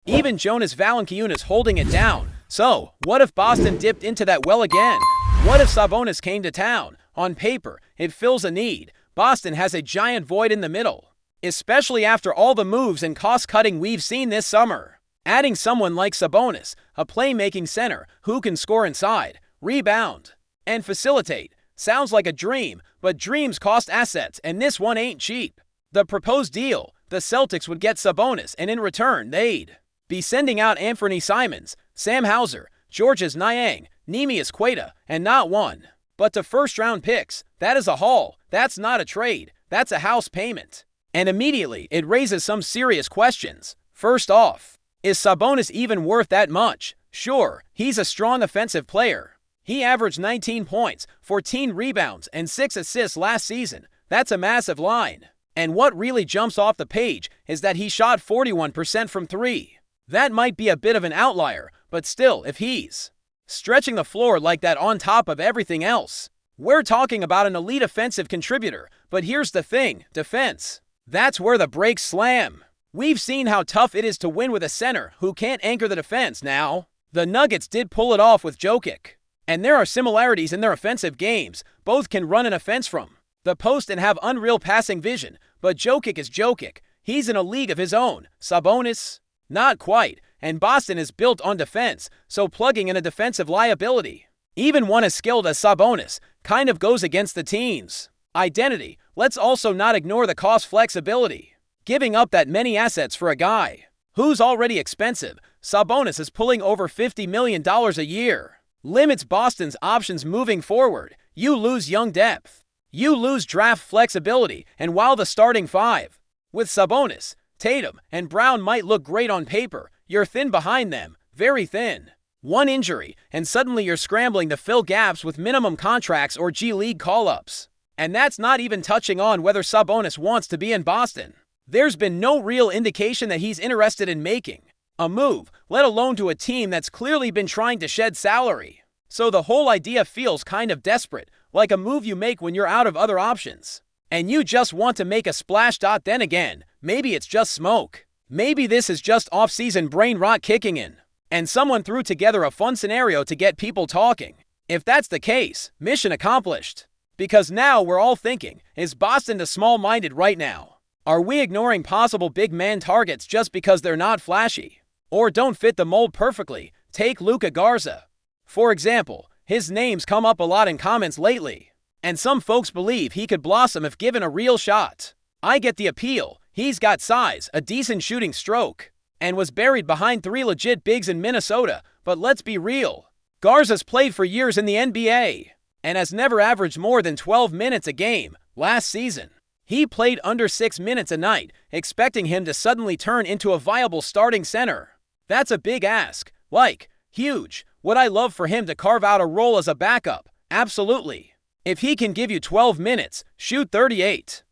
Even Jonas Valanciunas holding it down. So, what if Boston dipped into that well again? What if Sabonis came to town? On paper, it fills a need. Boston has a giant void in the middle, especially after all the moves and cost-cutting we've seen this summer. Adding someone like Sabonis, a playmaking center who can score inside, rebound, and facilitate, sounds like a dream, but dreams cost assets, and this one ain't cheap. The proposed deal, the Celtics would get Sabonis, and in return, they'd be sending out Anthony Simons, Sam Hauser, Georges Niang, Neemias Queta, and not one, but the first-round picks. That is a haul. That's not a trade. That's a house payment. And immediately, it raises some serious questions. First off, is Sabonis even worth that much? Sure, he's a strong offensive player. He averaged 19 points, 14 rebounds, and 6 assists last season. That's a massive line. And what really jumps off the page is that he shot 41% from 3. That might be a bit of an outlier, but still, if he's stretching the floor like that on top of everything else, we're talking about an elite offensive contributor. But here's the thing, defense. That's where the brakes slam. We've seen how tough it is to win with a center who can't anchor the defense now. The Nuggets did pull it off with Jokic, and there are similarities in their offensive games. Both can run an offense from the post and have unreal passing vision, but Jokic is Jokic. He's in a league of his own. Sabonis? Not quite, and Boston is built on defense, so plugging in a defensive liability, even one as skilled as Sabonis, kind of goes against the team's identity. Let's also not ignore the cost flexibility. Giving up that many assets for a guy who's already expensive, Sabonis is pulling over $50 million a year, limits Boston's options moving forward. You lose young depth. You lose draft flexibility, and while the starting five, with Sabonis, Tatum, and Brown might look great on paper, you're thin behind them, very thin. One injury, and suddenly you're scrambling to fill gaps with minimum contracts or G League call-ups. And that's not even touching on whether Sabonis wants to be in Boston. There's been no real indication that he's interested in making a move, let alone to a team that's clearly been trying to shed salary. So the whole idea feels kind of desperate, like a move you make when you're out of other options, and you just want to make a splash. Then again, maybe it's just smoke. Maybe this is just off-season brain rot kicking in, and someone threw together a fun scenario to get people talking. If that's the case, mission accomplished. Because now we're all thinking, is Boston too small-minded right now? Are we ignoring possible big man targets just because they're not flashy or don't fit the mold perfectly? Take Luka Garza, for example. His name's come up a lot in comments lately, and some folks believe he could blossom if given a real shot. I get the appeal. He's got size, a decent shooting stroke, and was buried behind 3 legit bigs in Minnesota. But let's be real. Garza's played for years in the NBA and has never averaged more than 12 minutes a game. Last season, he played under 6 minutes a night, expecting him to suddenly turn into a viable starting center. That's a big ask. Like, huge. Would I love for him to carve out a role as a backup? Absolutely. If he can give you 12 minutes, shoot 38%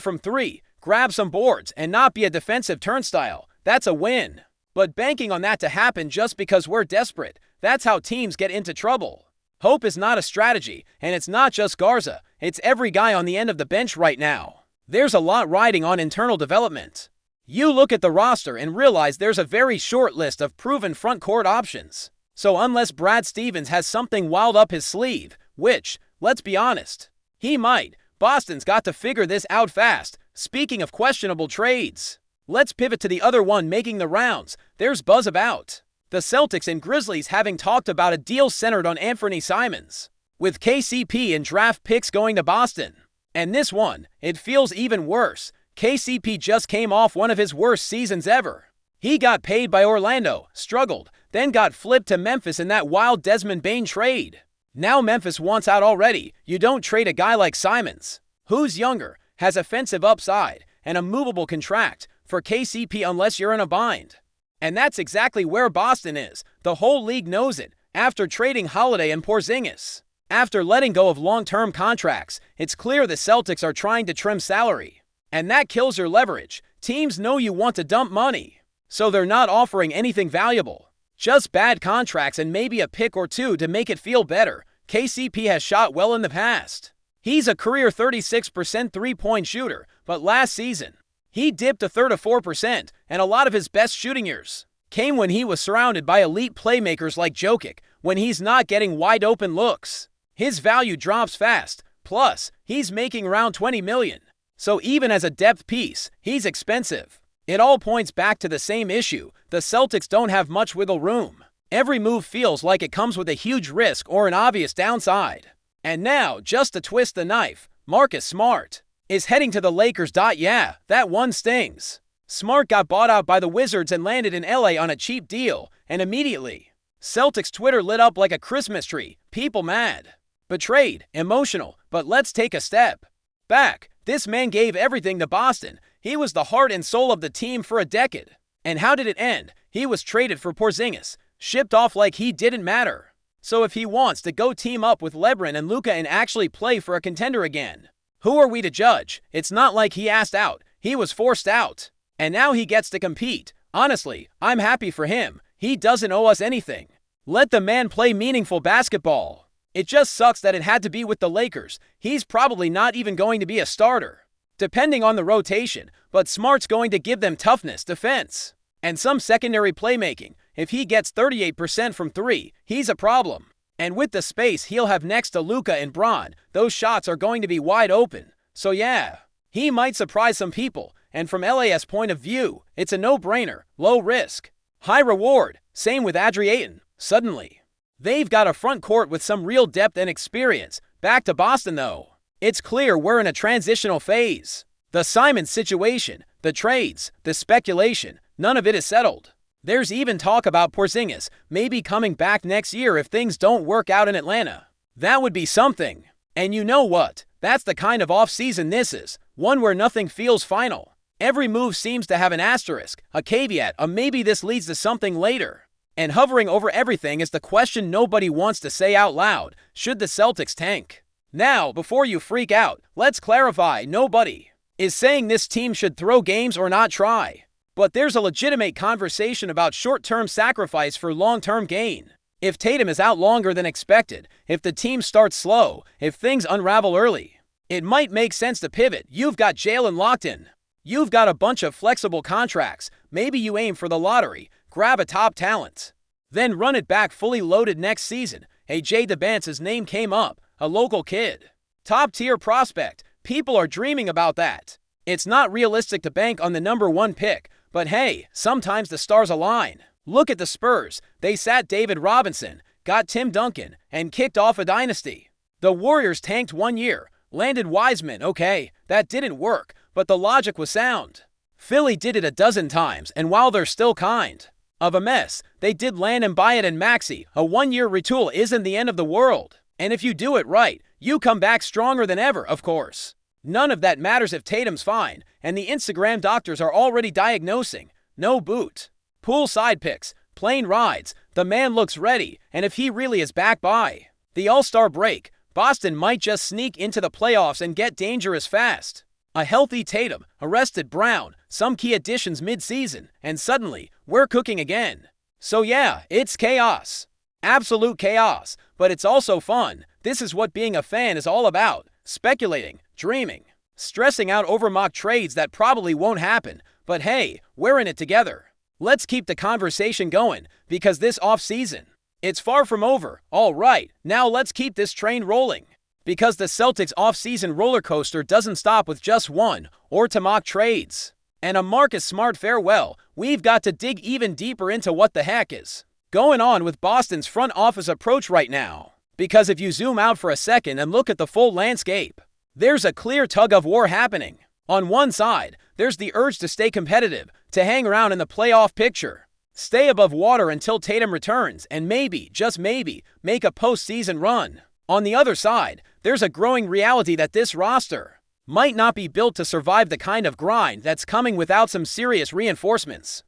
from 3, grab some boards, and not be a defensive turnstile, that's a win. But banking on that to happen just because we're desperate, that's how teams get into trouble. Hope is not a strategy, and it's not just Garza, it's every guy on the end of the bench right now. There's a lot riding on internal development. You look at the roster and realize there's a very short list of proven front court options. So unless Brad Stevens has something wild up his sleeve, which, let's be honest, he might, Boston's got to figure this out fast. Speaking of questionable trades, let's pivot to the other one making the rounds. There's buzz about the Celtics and Grizzlies having talked about a deal centered on Anthony Simons, with KCP and draft picks going to Boston. And this one, it feels even worse. KCP just came off one of his worst seasons ever. He got paid by Orlando, struggled, then got flipped to Memphis in that wild Desmond Bane trade. Now Memphis wants out already. You don't trade a guy like Simons, who's younger, has offensive upside, and a movable contract, for KCP unless you're in a bind. And that's exactly where Boston is. The whole league knows it. After trading Holiday and Porzingis, after letting go of long-term contracts, it's clear the Celtics are trying to trim salary. And that kills your leverage. Teams know you want to dump money, so they're not offering anything valuable. Just bad contracts and maybe a pick or two to make it feel better. KCP has shot well in the past. He's a career 36% three-point shooter, but last season, he dipped to 34%, and a lot of his best shooting years came when he was surrounded by elite playmakers like Jokic, when he's not getting wide-open looks. His value drops fast, plus, he's making around $20 million. So even as a depth piece, he's expensive. It all points back to the same issue: the Celtics don't have much wiggle room. Every move feels like it comes with a huge risk or an obvious downside. And now, just to twist the knife, Marcus Smart is heading to the Lakers. Yeah, that one stings. Smart got bought out by the Wizards and landed in LA on a cheap deal, and immediately, Celtics Twitter lit up like a Christmas tree, people mad, betrayed, emotional. But let's take a step back. This man gave everything to Boston. He was the heart and soul of the team for a decade. And how did it end? He was traded for Porzingis, shipped off like he didn't matter. So if he wants to go team up with LeBron and Luka and actually play for a contender again, who are we to judge? It's not like he asked out, he was forced out. And now he gets to compete. Honestly, I'm happy for him. He doesn't owe us anything. Let the man play meaningful basketball. It just sucks that it had to be with the Lakers. He's probably not even going to be a starter, depending on the rotation, but Smart's going to give them toughness, defense, and some secondary playmaking. If he gets 38% from three, he's a problem. And with the space he'll have next to Luka and Bron, those shots are going to be wide open. So yeah, he might surprise some people. And from LA's point of view, it's a no-brainer, low risk, high reward. Same with Adrian. Suddenly, they've got a front court with some real depth and experience. Back to Boston though. It's clear we're in a transitional phase. The Simons situation, the trades, the speculation, none of it is settled. There's even talk about Porzingis maybe coming back next year if things don't work out in Atlanta. That would be something. And you know what? That's the kind of off-season this is, one where nothing feels final. Every move seems to have an asterisk, a caveat, a maybe this leads to something later. And hovering over everything is the question nobody wants to say out loud: should the Celtics tank? Now, before you freak out, let's clarify: nobody is saying this team should throw games or not try. But there's a legitimate conversation about short-term sacrifice for long-term gain. If Tatum is out longer than expected, if the team starts slow, if things unravel early, it might make sense to pivot. You've got Jalen locked in. You've got a bunch of flexible contracts. Maybe you aim for the lottery, grab a top talent, then run it back fully loaded next season. Hey, Jay DeBance's name came up, a local kid, top-tier prospect. People are dreaming about that. It's not realistic to bank on the number one pick, but hey, sometimes the stars align. Look at the Spurs. They sat David Robinson, got Tim Duncan, and kicked off a dynasty. The Warriors tanked 1 year, landed Wiseman. Okay, that didn't work, but the logic was sound. Philly did it a dozen times, and while they're still kind of a mess, they did land Mbaye and Maxey. A 1-year retool isn't the end of the world. And if you do it right, you come back stronger than ever, of course. None of that matters if Tatum's fine, and the Instagram doctors are already diagnosing no boot, poolside pics, plane rides. The man looks ready, and if he really is back by the All-Star break, Boston might just sneak into the playoffs and get dangerous fast. A healthy Tatum, a rested Brown, some key additions mid-season, and suddenly, we're cooking again. So yeah, it's chaos. Absolute chaos, but it's also fun. This is what being a fan is all about. Speculating, dreaming, stressing out over mock trades that probably won't happen. But hey, we're in it together. Let's keep the conversation going, because this off-season, it's far from over. All right, now let's keep this train rolling. Because the Celtics off-season roller coaster doesn't stop with just one or two mock trades and a Marcus Smart farewell. We've got to dig even deeper into what the heck is going on with Boston's front office approach right now. Because if you zoom out for a second and look at the full landscape, there's a clear tug-of-war happening. On one side, there's the urge to stay competitive, to hang around in the playoff picture, stay above water until Tatum returns, and maybe, just maybe, make a postseason run. On the other side, there's a growing reality that this roster might not be built to survive the kind of grind that's coming without some serious reinforcements.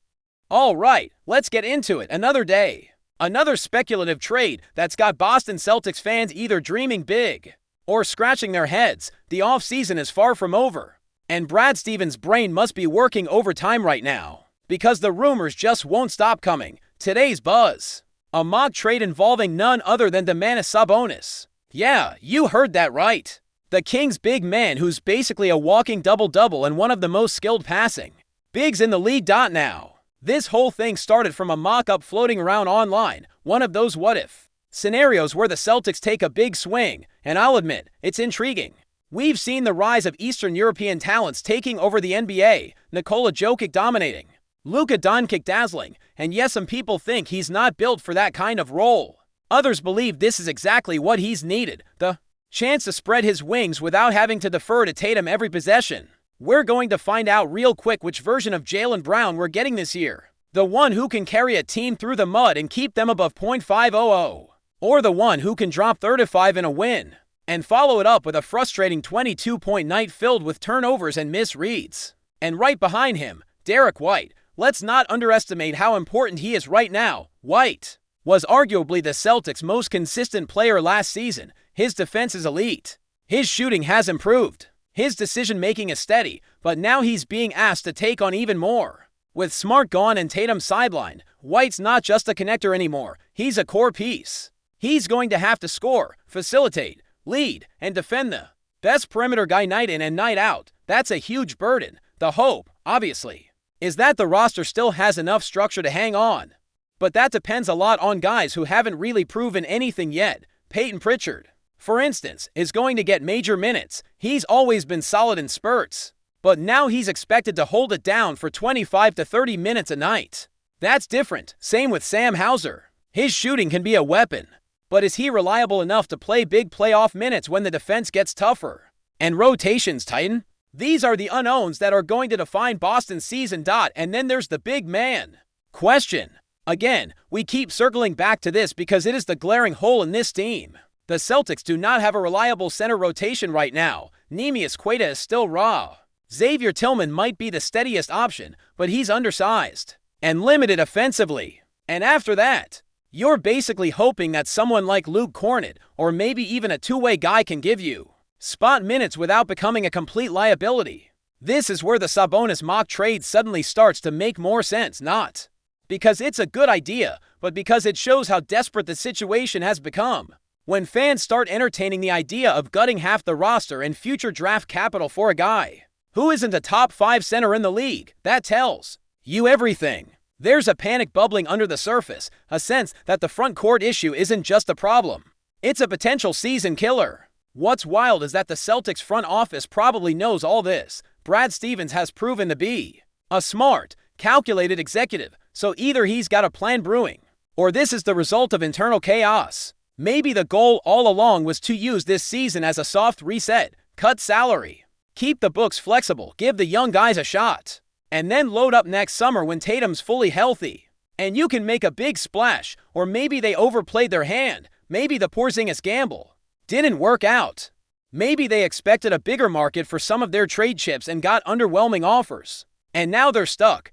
All right, let's get into it. Another day, another speculative trade that's got Boston Celtics fans either dreaming big or scratching their heads. The offseason is far from over, and Brad Stevens' brain must be working overtime right now, because the rumors just won't stop coming. Today's buzz: a mock trade involving none other than Domantas Sabonis. Yeah, you heard that right. The Kings' big man who's basically a walking double-double and one of the most skilled passing bigs in the league. Now, This whole thing started from a mock-up floating around online, one of those what-if scenarios where the Celtics take a big swing, and I'll admit, it's intriguing. We've seen the rise of Eastern European talents taking over the NBA, Nikola Jokic dominating, Luka Doncic dazzling, and yes, some people think he's not built for that kind of role. Others believe this is exactly what he's needed, the chance to spread his wings without having to defer to Tatum every possession. We're going to find out real quick which version of Jaylen Brown we're getting this year. The one who can carry a team through the mud and keep them above .500. Or the one who can drop 35 in a win and follow it up with a frustrating 22-point night filled with turnovers and misreads. And right behind him, Derek White. Let's not underestimate how important he is right now. White was arguably the Celtics' most consistent player last season. His defense is elite. His shooting has improved. His decision-making is steady, but now he's being asked to take on even more. With Smart gone and Tatum sidelined, White's not just a connector anymore. He's a core piece. He's going to have to score, facilitate, lead, and defend the best perimeter guy night in and night out. That's a huge burden. The hope, obviously, is that the roster still has enough structure to hang on. But that depends a lot on guys who haven't really proven anything yet. Peyton Pritchard, for instance, is going to get major minutes. He's always been solid in spurts, but now he's expected to hold it down for 25 to 30 minutes a night. That's different. Same with Sam Hauser. His shooting can be a weapon, but is he reliable enough to play big playoff minutes when the defense gets tougher and rotations tighten? These are the unknowns that are going to define Boston's season. And then there's the big man question. Again, we keep circling back to this because it is the glaring hole in this team. The Celtics do not have a reliable center rotation right now. Neemias Queta is still raw. Xavier Tillman might be the steadiest option, but he's undersized and limited offensively. And after that, you're basically hoping that someone like Luke Kornet or maybe even a two-way guy can give you spot minutes without becoming a complete liability. This is where the Sabonis mock trade suddenly starts to make more sense, not because it's a good idea, but because it shows how desperate the situation has become. When fans start entertaining the idea of gutting half the roster and future draft capital for a guy who isn't a top 5 center in the league, that tells you everything. There's a panic bubbling under the surface, a sense that the front court issue isn't just a problem. It's a potential season killer. What's wild is that the Celtics front office probably knows all this. Brad Stevens has proven to be a smart, calculated executive, so either he's got a plan brewing, or this is the result of internal chaos. Maybe the goal all along was to use this season as a soft reset, cut salary, keep the books flexible, give the young guys a shot, and then load up next summer when Tatum's fully healthy. And you can make a big splash, or maybe they overplayed their hand. Maybe the Porzingis gamble didn't work out. Maybe they expected a bigger market for some of their trade chips and got underwhelming offers. And now they're stuck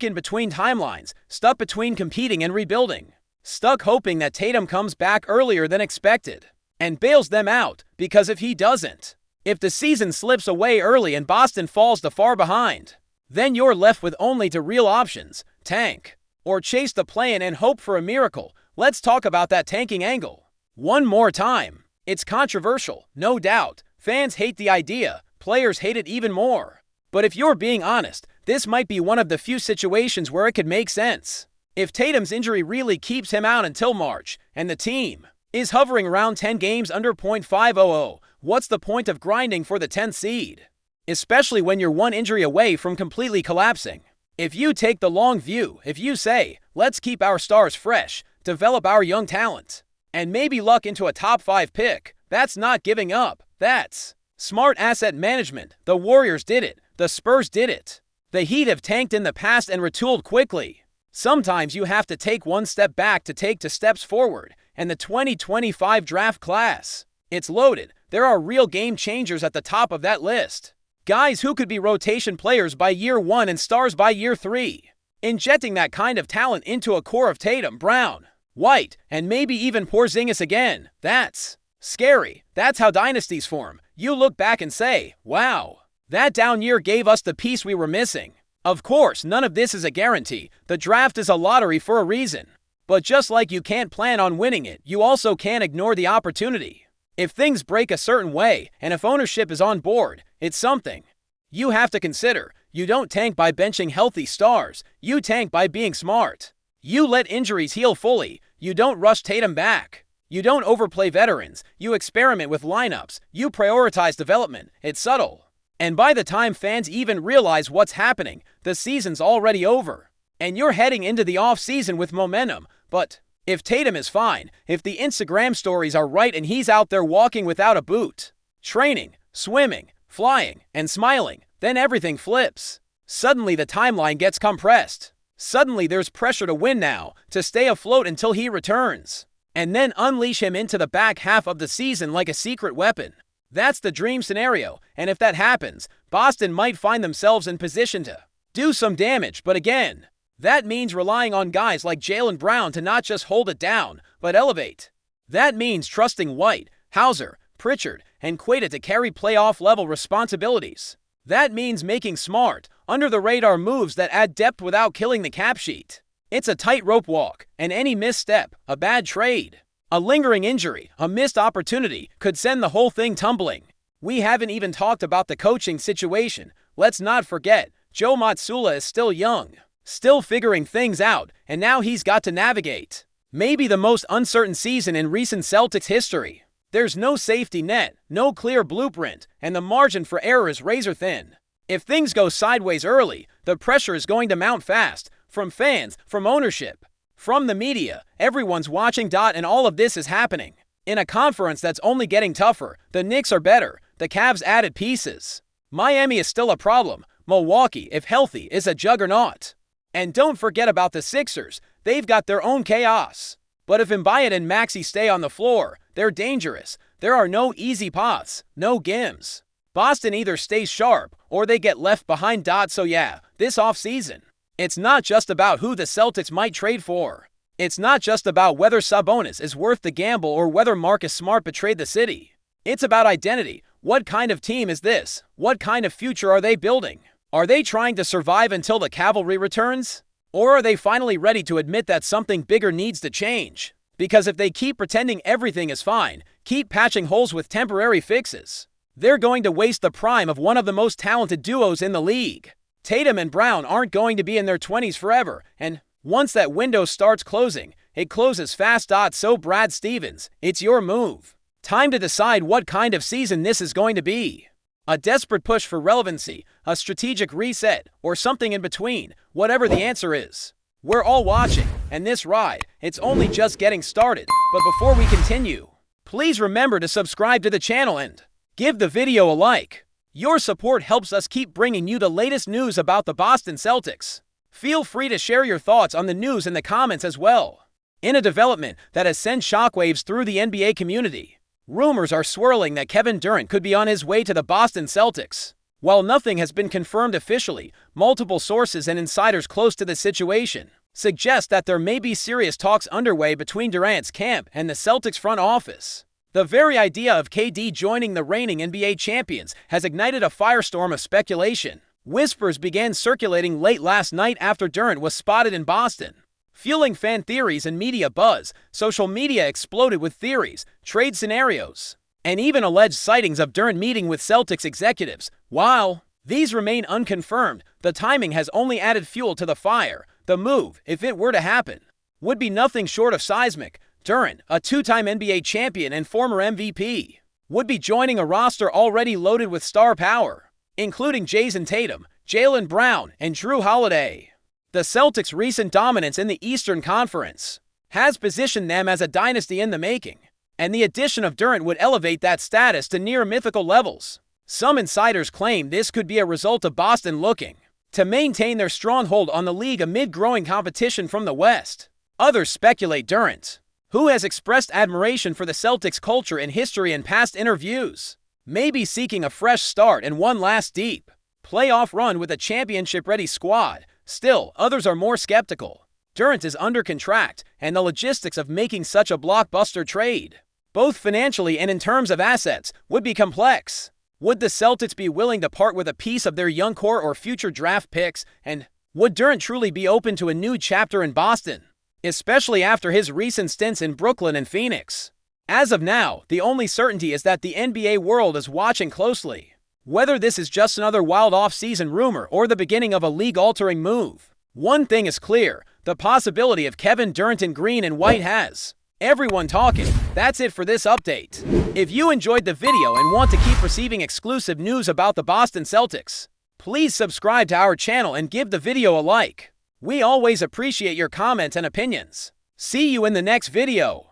in between timelines, stuck between competing and rebuilding, stuck hoping that Tatum comes back earlier than expected and bails them out, because if he doesn't, if the season slips away early and Boston falls too far behind, then you're left with only two real options: tank or chase the play-in and hope for a miracle. Let's talk about that tanking angle one more time. It's controversial, no doubt. Fans hate the idea, players hate it even more. But if you're being honest, this might be one of the few situations where it could make sense. If Tatum's injury really keeps him out until March, and the team is hovering around 10 games under .500, what's the point of grinding for the 10th seed? Especially when you're one injury away from completely collapsing. If you take the long view, if you say, let's keep our stars fresh, develop our young talent, and maybe luck into a top 5 pick, that's not giving up. That's smart asset management. The Warriors did it. The Spurs did it. The Heat have tanked in the past and retooled quickly. Sometimes you have to take one step back to take 2 steps forward, and the 2025 draft class, it's loaded. There are real game changers at the top of that list. Guys who could be rotation players by year 1 and stars by year 3. Injecting that kind of talent into a core of Tatum, Brown, White, and maybe even Porzingis again. That's scary. That's how dynasties form. You look back and say, wow, that down year gave us the piece we were missing. Of course, none of this is a guarantee. The draft is a lottery for a reason. But just like you can't plan on winning it, you also can't ignore the opportunity. If things break a certain way, and if ownership is on board, it's something you have to consider. You don't tank by benching healthy stars, you tank by being smart. You let injuries heal fully, you don't rush Tatum back. You don't overplay veterans, you experiment with lineups, you prioritize development. It's subtle. And by the time fans even realize what's happening, the season's already over. And you're heading into the off-season with momentum. But if Tatum is fine, if the Instagram stories are right and he's out there walking without a boot, training, swimming, flying, and smiling, then everything flips. Suddenly the timeline gets compressed. Suddenly there's pressure to win now, to stay afloat until he returns. And then unleash him into the back half of the season like a secret weapon. That's the dream scenario, and if that happens, Boston might find themselves in position to do some damage, but again, that means relying on guys like Jaylen Brown to not just hold it down, but elevate. That means trusting White, Hauser, Pritchard, and Queta to carry playoff-level responsibilities. That means making smart, under-the-radar moves that add depth without killing the cap sheet. It's a tightrope walk, and any misstep, a bad trade, a lingering injury, a missed opportunity could send the whole thing tumbling. We haven't even talked about the coaching situation. Let's not forget, Joe Mazzulla is still young, still figuring things out, and now he's got to navigate maybe the most uncertain season in recent Celtics history. There's no safety net, no clear blueprint, and the margin for error is razor thin. If things go sideways early, the pressure is going to mount fast. From fans, from ownership, from the media, everyone's watching. And all of this is happening in a conference that's only getting tougher. The Knicks are better. The Cavs added pieces. Miami is still a problem. Milwaukee, if healthy, is a juggernaut. And don't forget about the Sixers. They've got their own chaos. But if Embiid and Maxey stay on the floor, they're dangerous. There are no easy paths, no gims. Boston either stays sharp or they get left behind. So yeah, this offseason, it's not just about who the Celtics might trade for. It's not just about whether Sabonis is worth the gamble or whether Marcus Smart betrayed the city. It's about identity. What kind of team is this? What kind of future are they building? Are they trying to survive until the cavalry returns? Or are they finally ready to admit that something bigger needs to change? Because if they keep pretending everything is fine, keep patching holes with temporary fixes, they're going to waste the prime of one of the most talented duos in the league. Tatum and Brown aren't going to be in their 20s forever, and once that window starts closing, it closes fast. So Brad Stevens, it's your move. Time to decide what kind of season this is going to be. A desperate push for relevancy, a strategic reset, or something in between, whatever the answer is. We're all watching, and this ride, it's only just getting started. But before we continue, please remember to subscribe to the channel and give the video a like. Your support helps us keep bringing you the latest news about the Boston Celtics. Feel free to share your thoughts on the news in the comments as well. In a development that has sent shockwaves through the NBA community, rumors are swirling that Kevin Durant could be on his way to the Boston Celtics. While nothing has been confirmed officially, multiple sources and insiders close to the situation suggest that there may be serious talks underway between Durant's camp and the Celtics front office. The very idea of KD joining the reigning NBA champions has ignited a firestorm of speculation. Whispers began circulating late last night after Durant was spotted in Boston. Fueling fan theories and media buzz, social media exploded with theories, trade scenarios, and even alleged sightings of Durant meeting with Celtics executives. While these remain unconfirmed, the timing has only added fuel to the fire. The move, if it were to happen, would be nothing short of seismic. Durant, a two-time NBA champion and former MVP, would be joining a roster already loaded with star power, including Jason Tatum, Jaylen Brown, and Jrue Holiday. The Celtics' recent dominance in the Eastern Conference has positioned them as a dynasty in the making, and the addition of Durant would elevate that status to near mythical levels. Some insiders claim this could be a result of Boston looking to maintain their stronghold on the league amid growing competition from the West. Others speculate Durant, who has expressed admiration for the Celtics culture in history and past interviews, may be seeking a fresh start and one last deep playoff run with a championship-ready squad. Still, others are more skeptical. Durant is under contract, and the logistics of making such a blockbuster trade, both financially and in terms of assets, would be complex. Would the Celtics be willing to part with a piece of their young core or future draft picks? And would Durant truly be open to a new chapter in Boston, especially after his recent stints in Brooklyn and Phoenix? As of now, the only certainty is that the NBA world is watching closely. Whether this is just another wild off-season rumor or the beginning of a league-altering move, one thing is clear: the possibility of Kevin Durant in green and white has everyone talking. That's it for this update. If you enjoyed the video and want to keep receiving exclusive news about the Boston Celtics, please subscribe to our channel and give the video a like. We always appreciate your comments and opinions. See you in the next video.